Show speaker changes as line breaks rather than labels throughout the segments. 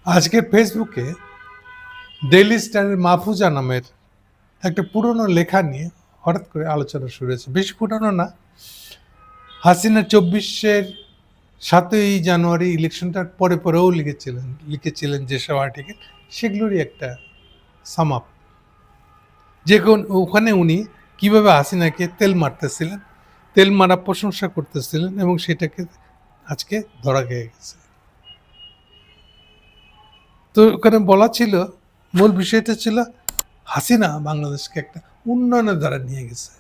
আজকে ফেসবুকে ডেইলি স্টারের মাহফুজা নামের একটা পুরনো লেখা নিয়ে হঠাৎ করে আলোচনা শুরু হয়েছে। বেশি পুরনো না, হাসিনা ২৪-এর ৭ই জানুয়ারি ইলেকশনটার পরেও লিখেছিলেন যেসব আর্টিকেল, সেগুলোরই একটা সাম আপ। ওখানে উনি কিভাবে হাসিনাকে তেল মারতেছিলেন, তেল মারা প্রশংসা করতেছিলেন, এবং সেটাকে আজকে ধরা খেয়ে গেছে। তো ওখানে বলা ছিল, মূল বিষয়টা ছিল হাসিনা বাংলাদেশকে একটা উন্নয়নের দ্বারা নিয়ে গেছে।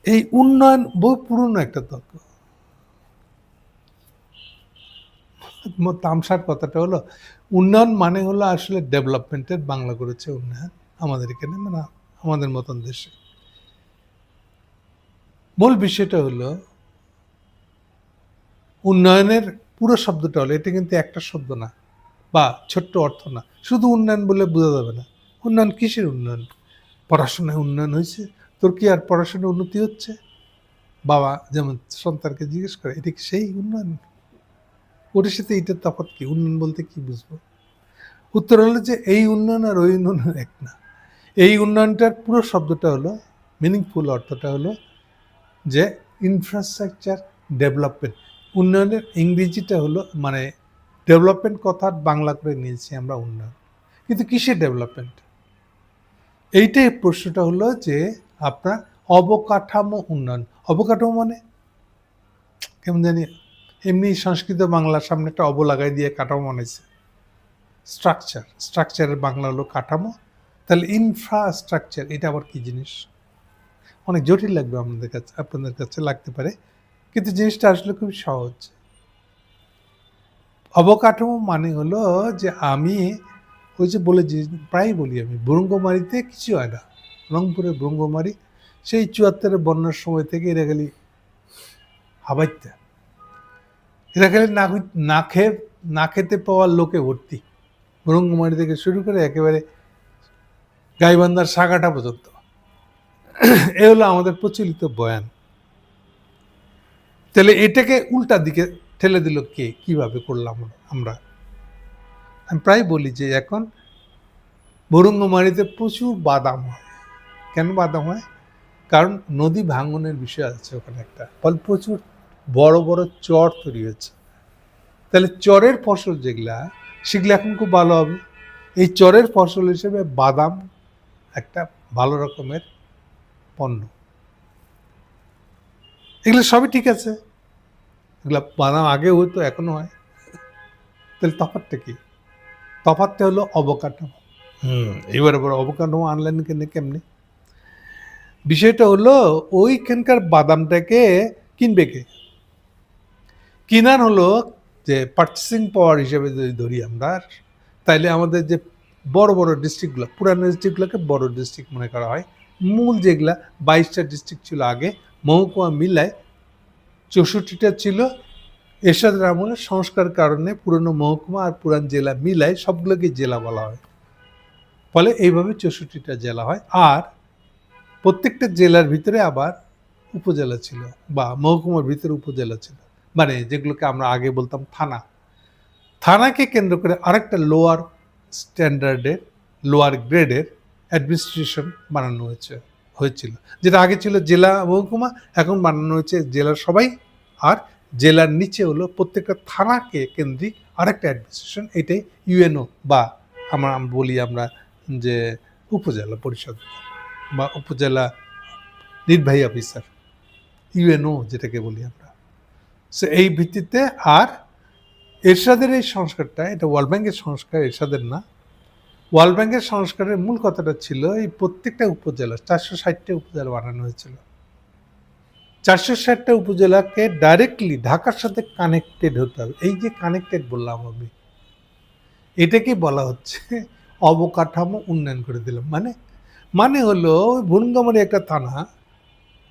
এই উন্নয়ন বহু পুরনো একটা তর্ক। তামসার কথাটা হলো, উন্নয়ন মানে হলো আসলে ডেভেলপমেন্টের বাংলা করেছে উন্নয়ন আমাদের এখানে, মানে আমাদের মতন দেশে। মূল বিষয়টা হলো, উন্নয়নের পুরো শব্দটা হলো, এটা কিন্তু একটা শব্দ না বা ছোট্ট অর্থ না। শুধু উন্নয়ন বলে বোঝা যাবে না। উন্নয়ন কিসের উন্নয়ন? পড়াশোনায় উন্নয়ন হয়েছে? তোর কি আর পড়াশোনায় উন্নতি হচ্ছে? বাবা যেমন সন্তানকে জিজ্ঞেস করে, এটা কি সেই উন্নয়ন? ওটার সাথে এটার তফাৎ কি? উন্নয়ন বলতে কি বুঝবো? উত্তর হলো যে এই উন্নয়ন আর ওই উন্নয়ন এক না। এই উন্নয়নটার পুরো শব্দটা হলো, মিনিংফুল অর্থটা হলো যে ইনফ্রাস্ট্রাকচার ডেভেলপমেন্ট। উন্নয়নের ইংরেজিটা হলো, মানে ডেভেলপমেন্ট কথা বাংলা করে নিয়েছি আমরা উন্নয়ন। কিন্তু কিসের ডেভেলপমেন্ট? এইটাই প্রশ্নটা হলো যে আপনার অবকাঠামো উন্নয়ন। অবকাঠামো মানে কেমন জানি, এমনি সংস্কৃত বাংলার সামনে একটা অব লাগাই দিয়ে কাঠামো বানাইছে। স্ট্রাকচারের বাংলা হলো কাঠামো। তাহলে ইনফ্রাস্ট্রাকচার এটা আবার কি জিনিস? অনেক জটিল লাগবে আমাদের কাছে, আপনাদের কাছে লাগতে পারে, কিন্তু জিনিসটা আসলে খুব সহজ। অবকাঠামো মানে হলো যে আমি ওই যে প্রায় বলি, আমি ভুরুঙ্গমারিতে কিছু হয় না। রংপুরের ভুরুঙ্গমারি সেই ৭৪-এর বন্যার সময় থেকে এরা খালি হাবাইতে, এরা খালি না খেতে পাওয়ার লোকে ভর্তি। ভুরুঙ্গমারি থেকে শুরু করে একেবারে গাইবান্ধার সাগাটা পর্যন্ত। এ হলো আমাদের প্রচলিত বয়ান। তাহলে এটাকে উল্টা দিকে ঠেলে দিল কে? কিভাবে করলাম আমরা? আমি প্রায় বলি যে এখন ভুরুঙ্গমারিতে প্রচুর বাদাম হয়। কেন বাদাম হয়? কারণ নদী ভাঙনের বিষয় আছে ওখানে একটা, ফলে প্রচুর বড় বড় চর তৈরি হয়েছে। তাহলে চরের ফসল যেগুলা, সেগুলো এখন খুব ভালো হবে। এই চরের ফসল হিসেবে বাদাম একটা ভালো রকমের পণ্য। এগুলো সবই ঠিক আছে, এগুলো বাদাম আগে হতো, এখনো হয়। তাহলে তফাৎটা কি? তফাৎটা হলো অবকাঠামো। এবার অবকাঠামো আনলেন কেমনে? বিষয়টা হলো, ওইখানকার বাদামটাকে কিনবে কে? কিনার হলো যে পার্চেসিং পাওয়ার হিসেবে যদি ধরি আমরা, তাইলে আমাদের যে বড় বড় ডিস্ট্রিক্টগুলো, পুরানো ডিস্ট্রিক্টগুলোকে বড় ডিস্ট্রিক্ট মনে করা হয়। মূল যেগুলা ২২টা ডিস্ট্রিক্ট ছিল আগে, মহকুমা মিলায় ৬৪টা ছিল। এরশাদের আমলে সংস্কার কারণে পুরনো মহকুমা আর পুরান জেলা মিলায় সবগুলোকে জেলা বলা হয়। ফলে এইভাবে ৬৪টা জেলা হয়। আর প্রত্যেকটা জেলার ভিতরে আবার উপজেলা ছিল, বা মহকুমার ভিতরে উপজেলা ছিল, মানে যেগুলোকে আমরা আগে বলতাম থানা। থানাকে কেন্দ্র করে আরেকটা লোয়ার গ্রেডের অ্যাডমিনিস্ট্রেশন বানানো হয়েছিল, যেটা আগে ছিল জেলা মহকুমা, এখন বানানো হয়েছে জেলার সবাই। আর জেলার নিচে হলো প্রত্যেকটা থানাকে কেন্দ্রিক আরেকটা অ্যাডমিনিস্ট্রেশন, এটাই ইউএনও, বা আমরা বলি আমরা যে উপজেলা পরিষদ বা উপজেলা নির্বাহী অফিসার, ইউএনও যেটাকে বলি আমরা। সো এই ভিত্তিতে, আর এরশাদের এই সংস্কারটা, এটা ওয়ার্ল্ড ব্যাংকের সংস্কার, এরশাদের না। ওয়ার্ল্ড ব্যাংকের সংস্কারের মূল কথাটা ছিল, এই প্রত্যেকটা উপজেলা ৪৬০টা উপজেলা বানানো হয়েছিল। ৪৬০টা উপজেলাকে ডাইরেক্টলি ঢাকার সাথে কানেক্টেড হতে হবে। এই যে কানেক্টেড বললাম আমি, এটাকে বলা হচ্ছে অবকাঠামো উন্নয়ন করে দিলাম। মানে হলো ভুরুঙ্গামারি একটা থানা,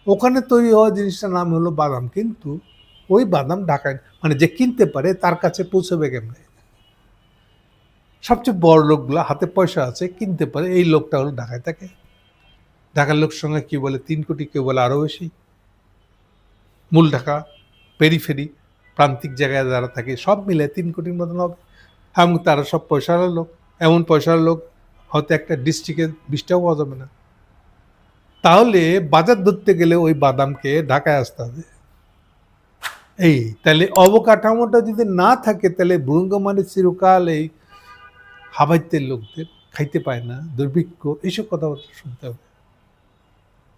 ওখানে তৈরি হওয়া জিনিসটার নাম হলো বাদাম, কিন্তু ওই বাদাম ঢাকায়, মানে যে কিনতে পারে তার কাছে পৌঁছবে কেমনে? সবচেয়ে বড় লোকগুলো, হাতে পয়সা আছে, কিনতে পারে, এই লোকটা হলো ঢাকায় থাকে। ঢাকার লোক সঙ্গে কি বলে ৩ কোটি, কেউ বলে আরও বেশি। মূল ঢাকা, পেরিফেরি, প্রান্তিক জায়গায় যারা থাকে, সব মিলে ৩ কোটির মতন হবে। এবং তারা সব পয়সাওয়ালা লোক, এমন পয়সাওয়ালা লোক হয়তো একটা ডিস্ট্রিক্টে 20টাও পাওয়া যাবে না। তাহলে বাজার ধরতে গেলে ওই বাদামকে ঢাকায় আসতে হবে। তাহলে অবকাঠামোটা যদি না থাকে তাহলে ভ্রুঙ্গমারি চিরকাল এই হাবাইতের লোকদের খাইতে পায় না, দুর্ভিক্ষ, এইসব কথাবার্তা শুনতে হবে।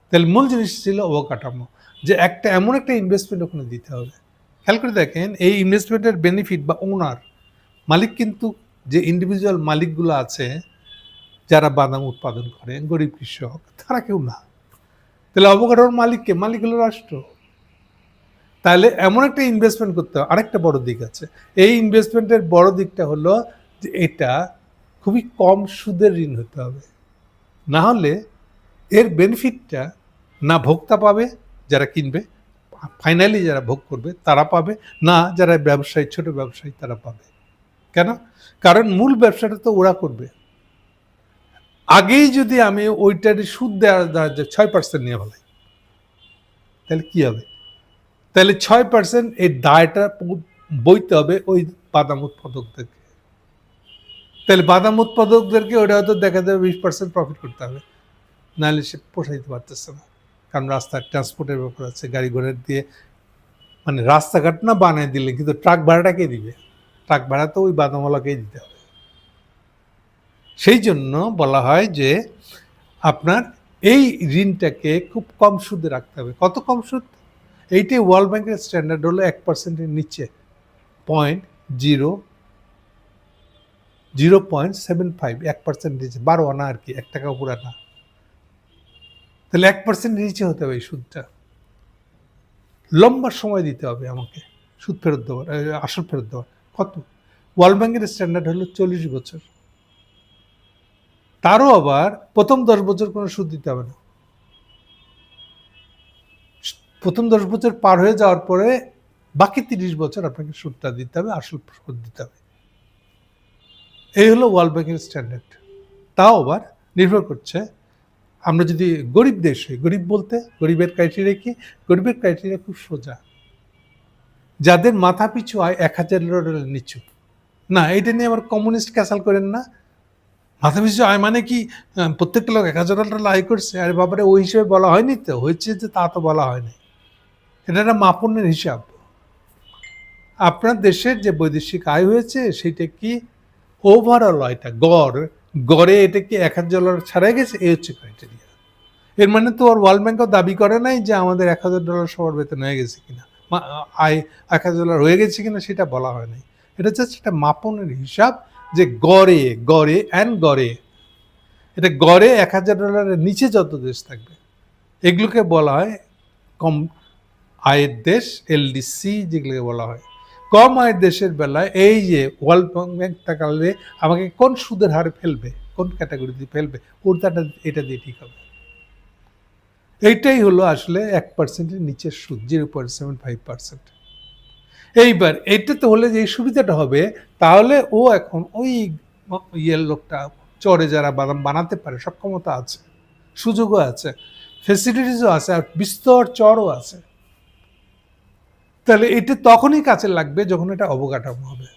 তাহলে মূল জিনিস ছিল অবকাঠামো, যে একটা এমন একটা ইনভেস্টমেন্ট ওখানে দিতে হবে। খেয়াল করে দেখেন, এই ইনভেস্টমেন্টের বেনিফিট বা ওনার মালিক কিন্তু যে ইন্ডিভিজুয়াল মালিকগুলো আছে যারা বাদাম উৎপাদন করে, গরিব কৃষক, তারা কেউ না। তাহলে অবকাঠামোর মালিককে? মালিক হলো রাষ্ট্র। তাহলে এমন একটা ইনভেস্টমেন্ট করতে হবে। আরেকটা বড় দিক আছে, এই ইনভেস্টমেন্টের বড় দিকটা হলো যে এটা খুবই কম সুদের ঋণ হতে হবে। না হলে এর বেনিফিটটা না ভোক্তা পাবে যারা কিনবে, ফাইনালি যারা ভোগ করবে তারা পাবে, না যারা ব্যবসায়ী, ছোট ব্যবসায়ী তারা পাবে। কেন? কারণ মূল ব্যবসাটা তো ওরা করবে। আগেই যদি আমি ওইটার সুদ দেওয়া 6% নিয়ে ফেলাই, তাহলে কি হবে? তাহলে 6% এই দায়টা বইতে হবে ওই বাদাম উৎপাদকদেরকে। তাহলে বাদাম উৎপাদকদেরকে ওটা হয়তো দেখা যাবে 20% প্রফিট করতে হবে, নাহলে সে পোষাইতে পারতেছে না। কারণ রাস্তার ট্রান্সপোর্টের ব্যাপার আছে, গাড়ি ঘোড়া দিয়ে, মানে রাস্তাঘাট না বানিয়ে দিলে কিন্তু ট্রাক ভাড়াটা কে দিবে? ট্রাক ভাড়া তো ওই বাদামওয়ালাকেই দিতে হবে। সেই জন্য বলা হয় যে আপনার এই ঋণটাকে খুব কম সুদে রাখতে হবে। কত কম সুদ? এইটাই ওয়ার্ল্ড ব্যাংকের স্ট্যান্ডার্ড হলো 1%-এর নিচে, 0.75, 1% নিচে, 12 আনা আর কি, 1 টাকা উপর আনা। তাহলে 1% নিচে হতে হবে এই সুদটা। লম্বা সময় দিতে হবে আমাকে সুদ ফেরত দেওয়ার, আসল ফেরত দেওয়ার। কত? ওয়ার্ল্ড ব্যাংকের স্ট্যান্ডার্ড হলো 40 বছর। তারও আবার প্রথম 10 বছর কোনো সুদ দিতে হবে না। প্রথম 10 বছর পার হয়ে যাওয়ার পরে বাকি 30 বছর আপনাকে সুদটা দিতে হবে, আসল সুদ দিতে হবে। এই হলো ওয়ার্ল্ড ব্যাংকের স্ট্যান্ডার্ড। তাও আবার নির্ভর করছে, আমরা যদি গরিব দেশ হই, গরিব বলতে গরিবের ক্রাইটেরিয়া কি? গরিবের ক্রাইটেরিয়া খুব সোজা, যাদের মাথা পিছু আয় $1000 নিচু। না, এটা নিয়ে আবার কমিউনিস্ট ক্যাসাল করেন না। মাথা পিছু আয় মানে কি প্রত্যেকটা লোক $1000 আয় করছে? আরে বাবারে, ওই হিসেবে বলা হয়নি তো, হয়েছে যে তা তো বলা হয়নি। এটা একটা মাপনের হিসাব। আপনার দেশের যে বৈদেশিক আয় হয়েছে সেটা কি ওভারঅল এটা গড়ে এটা কি $1000 ছাড়াই গেছে? এই হচ্ছে ক্রাইটেরিয়া। এর মানে তো আর ওয়ার্ল্ড ব্যাংকও দাবি করে নাই যে আমাদের $1000 সবার বেতন হয়ে গেছে কিনা, আয় $1000 হয়ে গেছে কিনা সেটা বলা হয় নাই। এটা জাস্ট একটা মাপনের হিসাব যে গড়ে এটা গড়ে $1000 নিচে যত দেশ থাকবে এগুলোকে বলা হয় কম আয়ের দেশ, এলডিসি যেগুলোকে বলা হয়। কম আয়ের দেশের বেলায় এই যে ওয়ার্ল্ড ব্যাংক তাকালে আমাকে কোন সুদের হারে ফেলবে, কোন ক্যাটাগরিতে ফেলবে, ওটাটা এটা দিয়ে ঠিক হবে। এইটাই হলো আসলে 1%-এর নিচের সুদ, 0.75%। এইবার এটা তো হলে যে সুবিধাটা হবে, তাহলে ও এখন ওই লোকটা চরে যারা বাদাম বানাতে পারে, সক্ষমতা আছে, সুযোগও আছে, ফেসিলিটিসও আছে, আর বিস্তর চরও আছে। তাহলে এটা তখনই কাছে লাগবে যখন এটা অবকাঠামো হবে।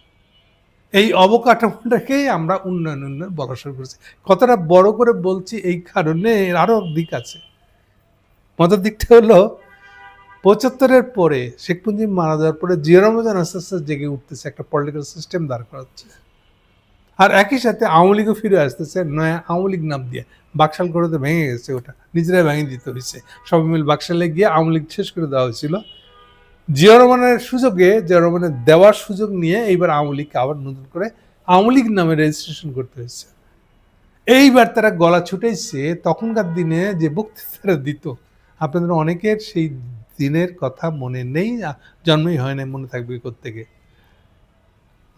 এই অবকাঠামোটাকেই আমরা উন্নয়ন বলা শুরু করেছি। কতটা বড় করে বলছি এই কারণে, আরও দিক আছে। মজার দিকটা হলো 75-এর পরে, শেখ মুজিব মারা যাওয়ার পরে জিয়া রহমান আস্তে আস্তে জেগে উঠতেছে, একটা পলিটিক্যাল সিস্টেম দাঁড় করাচ্ছে। আর একই সাথে আওয়ামী লীগও ফিরে আসতেছে নয়া আওয়ামী লীগ নাম দিয়ে। বাকশাল করে তো ভেঙে গেছে, ওটা নিজেরাই ভেঙে দিতে হয়েছে। সবাই মিল বাকশালে গিয়ে আওয়ামী লীগ শেষ করে দেওয়া হয়েছিল। জিয়া রহমানের দেওয়ার সুযোগ নিয়ে এইবার আওয়ামী লীগকে আবার নতুন করে আওয়ামী লীগ নামে রেজিস্ট্রেশন করতে হয়েছে। এইবার তারা গলা ছুটাইছে। তখনকার দিনে যে বক্তৃতারা দিত, আপনাদের অনেকের সেই দিনের কথা মনে নেই, জন্মই হয় না, মনে থাকবে কোত্থেকে।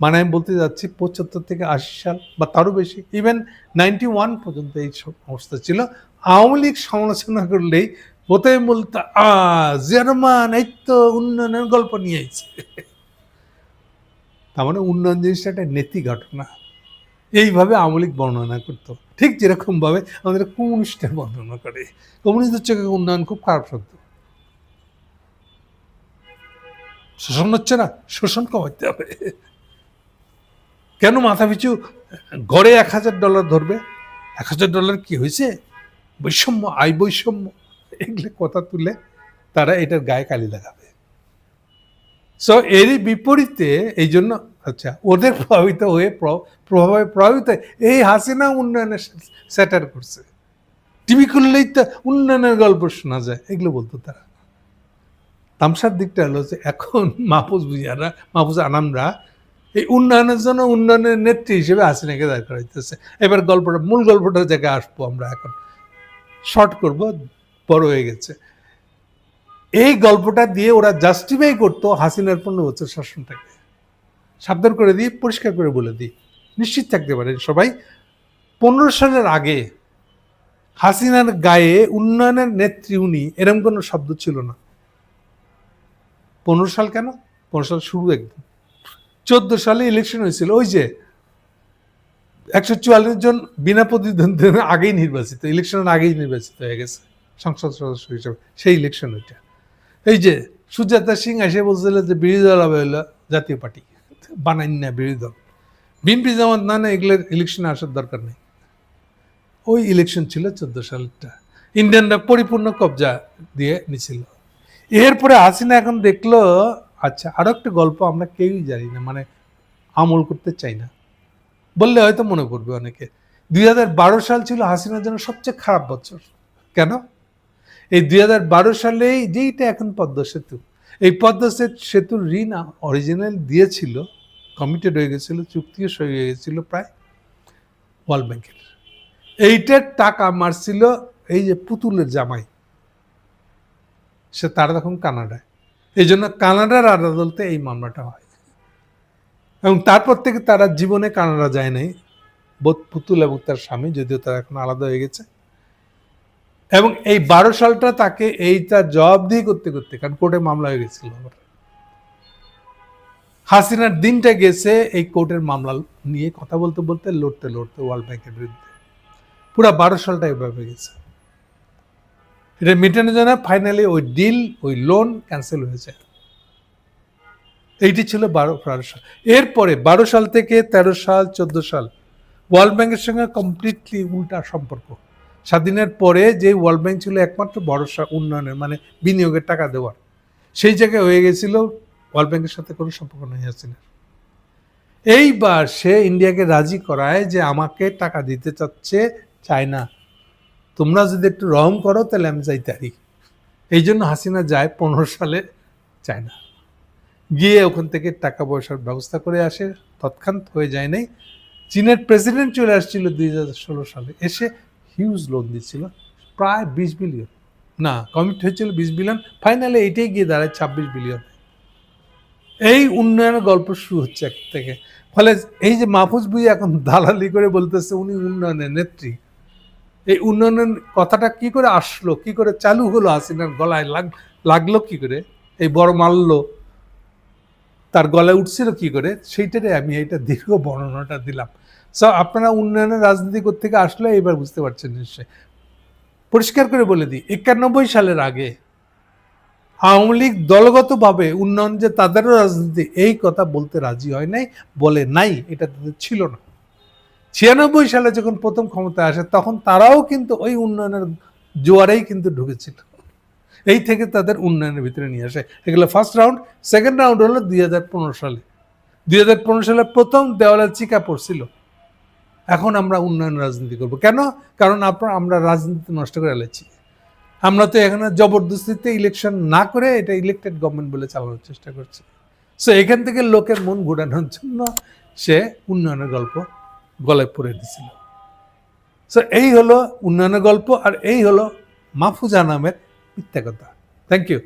মানে আমি বলতে যাচ্ছি 75 থেকে 80 সাল বা তারও বেশি, ইভেন 91 পর্যন্ত এই অবস্থা ছিল। আওয়ামী লীগ সমালোচনা করলেই প্রথমে বলতো জিয়া রহমান এই তো উন্নয়নের গল্প নিয়ে আইছে। তার মানে উন্নয়ন জিনিসটা একটা নীতি ঘটনা, এইভাবে আওয়ামী লীগ বর্ণনা করতো। ঠিক যেরকম ভাবে আমাদের কমিউনিস্টরা বর্ণনা করে। কমিউনিস্টদের চোখে উন্নয়ন খুব খারাপ শব্দ। শোষণ হচ্ছে না, শোষণ কমাইতে হবে। কেন মাথা পিছু গড়ে $1,000 ধরবে? $1,000 কি হয়েছে? বৈষম্য, আয় বৈষম্য, এগুলো কথা তুলে তারা এটার গায়ে কালি লাগাবে। সো এরই বিপরীতে এই জন্য আচ্ছা ওদের প্রভাবিত হয়ে প্রভাবিত এই হাসিনা উন্নয়নের স্যাটার করছে। টিভি খুললেই তো উন্নয়নের গল্প শোনা যায়, এগুলো বলতো তারা। তামসার দিকটা হলো যে এখন মাহফুজ আনামরা এই উন্নয়নের জন্য উন্নয়নের নেত্রী হিসেবে হাসিনাকে দাঁড় করাইতেছে। এবার মূল গল্পটার জায়গায় আসবো আমরা, এখন শর্ট করব, বড় হয়ে গেছে। এই গল্পটা দিয়ে ওরা জাস্টিফাই করতো হাসিনার 15 বছর শাসনটাকে। সাবধান করে দিই, পরিষ্কার করে বলে দিই, নিশ্চিত থাকতে পারেন সবাই, 15 সালের আগে হাসিনার গায়ে উন্নয়নের নেত্রী উনি এরকম কোনো শব্দ ছিল না। 15 সাল কেন? 15 সাল শুরু একদম। 14 সালে ইলেকশন হয়েছিল, ওই যে 144 জন বিনা প্রতিদ্বন্দ্বিতার আগেই নির্বাচিত, ইলেকশনের আগেই নির্বাচিত হয়ে গেছে সংসদ সদস্য হিসেবে, সেই ইলেকশন ওইটা। এই যে সুজাতা সিং এসে বলছিল যে বিরোধী দল হবে হলো জাতীয় পার্টি, বানাইন না বিরোধী দল, বিএনপি জামাত না এগুলোর ইলেকশনে আসার দরকার নেই। ওই ইলেকশন ছিল 14 সালেরটা, ইন্ডিয়ানরা পরিপূর্ণ কবজা দিয়ে নিছিল। এরপরে হাসিনা এখন দেখলো আচ্ছা আরো একটা গল্প আমরা কেউই জানি না, মানে আমল করতে চাই না বললে হয়তো মনে পড়বে অনেকে। 2012 সাল ছিল হাসিনার জন্য সবচেয়ে খারাপ বছর। কেন? এই 2012 সালেই যেইটা এখন পদ্মা সেতু, এই পদ্মা সেতুর ঋণ অরিজিনাল দিয়েছিল, কমিটেড হয়ে গেছিল, চুক্তিও সই হয়ে গেছিল প্রায় ওয়ার্ল্ড ব্যাংকের। এইটার টাকা মারছিল এই যে পুতুলের জামাই, সে তারা তখন কানাডায়, এই জন্য কানাডার আদালতে এই মামলাটা হয়। এবং তারপর থেকে তারা জীবনে কানাডা যায় নাই, বোধ পুতুল এবং তার স্বামী, যদিও তারা এখন আলাদা হয়ে গেছে। এবং এই 12 সালটা তাকে এইটা জবাবদিহি করতে করতে, কারণ কোর্টে মামলা হয়ে গেছিল, হাসিনার দিনটা গেছে এই কোর্টের মামলা নিয়ে কথা বলতে বলতে, লড়তে লড়তে ওয়ার্ল্ড ব্যাংকের বিরুদ্ধে। পুরা 12 সালটা এভাবে গেছে। এটা মেটানোর জন্য ফাইনালি ওই ডিল, ওই লোন ক্যান্সেল হয়েছে। এইটি ছিল 12 সাল। এরপরে 12 সাল থেকে 13 সাল 14 সাল ওয়ার্ল্ড ব্যাংকের সঙ্গে কমপ্লিটলি উল্টা সম্পর্ক। স্বাধীনের পরে যে ওয়ার্ল্ড ব্যাংক ছিল একমাত্র ভরসা উন্নয়নের, মানে বিনিয়োগের টাকা দেওয়ার, সেই জায়গায় হয়ে গেছিল ওয়ার্ল্ড ব্যাংকের সাথে কোনো সম্পর্ক নেই হাসিনার। এইবার সে ইন্ডিয়াকে রাজি করায় যে আমাকে টাকা দিতে চাচ্ছে চায়না, তোমরা যদি একটু রহম করো তাহলে আমি যাইতে পারি। এই জন্য হাসিনা যায় 15 সালে চায়না, গিয়ে ওখান থেকে টাকা পয়সার ব্যবস্থা করে আসে, তৎক্ষণাৎ হয়ে যায় নাই। চীনের প্রেসিডেন্ট চলে আসছিল 2016 সালে, এসে হিউজ লোন দিচ্ছিল প্রায় 20 বিলিয়ন, না কমিট হয়েছিল 20 বিলিয়ন, ফাইনালে এটাই গিয়ে দাঁড়ায় 26 বিলিয়ন। এই উন্নয়নের গল্প শুরু হচ্ছে এক থেকে। ফলে এই যে মাহফুজ ভুঁইয়া এখন দালালি করে বলতেছে উনি উন্নয়নের নেত্রী, এই উন্নয়নের কথাটা কি করে আসলো, কি করে চালু হলো, হাসিনার গলায় লাগলো কি করে, এই বড় মারলো তার গলায় উঠছিল কি করে, সেইটারে আমি এইটা দীর্ঘ বর্ণনাটা দিলাম। সো আপনারা উন্নয়নের রাজনীতি থেকে আসলে এবার বুঝতে পারছেন নিশ্চয়। পরিষ্কার করে বলে দিই, 91 সালের আগে আওয়ামী লীগ দলগতভাবে উন্নয়ন যে তাদেরও রাজনীতি, এই কথা বলতে রাজি হয় নাই, বলে নাই, এটা তাদের ছিল না। 96 সালে যখন প্রথম ক্ষমতায় আসে তখন তারাও কিন্তু ওই উন্নয়নের জোয়ারেই কিন্তু ঢুকেছিল। এই থেকে তাদের উন্নয়নের ভিতরে নিয়ে আসে। এগুলো ফার্স্ট রাউন্ড। সেকেন্ড রাউন্ড হলো 2015 সালে। 2015 সালে প্রথম দেওয়ালের চিকা পড়ছিল, এখন আমরা উন্নয়ন রাজনীতি করব। কেন? কারণ আমরা রাজনীতি নষ্ট করে ফেলেছি। আমরা তো এখানে জবরদস্তিতে ইলেকশন না করে এটা ইলেক্টেড গভর্নমেন্ট বলে চালানোর চেষ্টা করছি। সো এখান থেকে লোকের মন ঘোরানোর জন্য সে উন্নয়নের গল্প গলায় পড়ে দিছিল। সো এই হলো উন্নয়নের গল্প, আর এই হলো মাহফুজা নামের মিথ্যা কথা। Thank you.